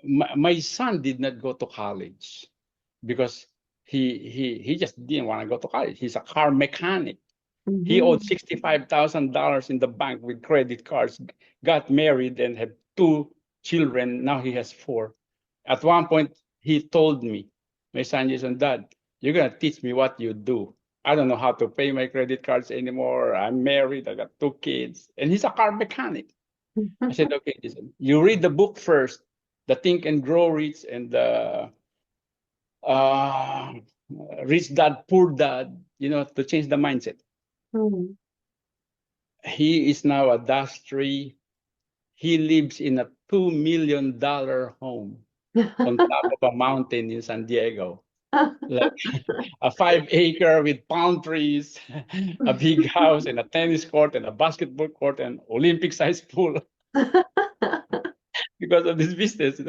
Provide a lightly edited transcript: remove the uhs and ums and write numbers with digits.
my son did not go to college because he just didn't want to go to college. He's a car mechanic. He owed $65,000 in the bank with credit cards, got married and had 2 children. Now he has 4. At one point, he told me, my son is on, Dad, you're going to teach me what you do. I don't know how to pay my credit cards anymore. I'm married. I got 2 kids. And he's a car mechanic. I said, okay, listen, you read the book first, the Think and Grow Rich and the uh, Rich Dad, Poor Dad, to change the mindset. He is now a dustry. He lives in a $2 million home on top of a mountain in San Diego. Like a 5-acre with palm trees, a big house and a tennis court and a basketball court and Olympic-sized pool because of this business.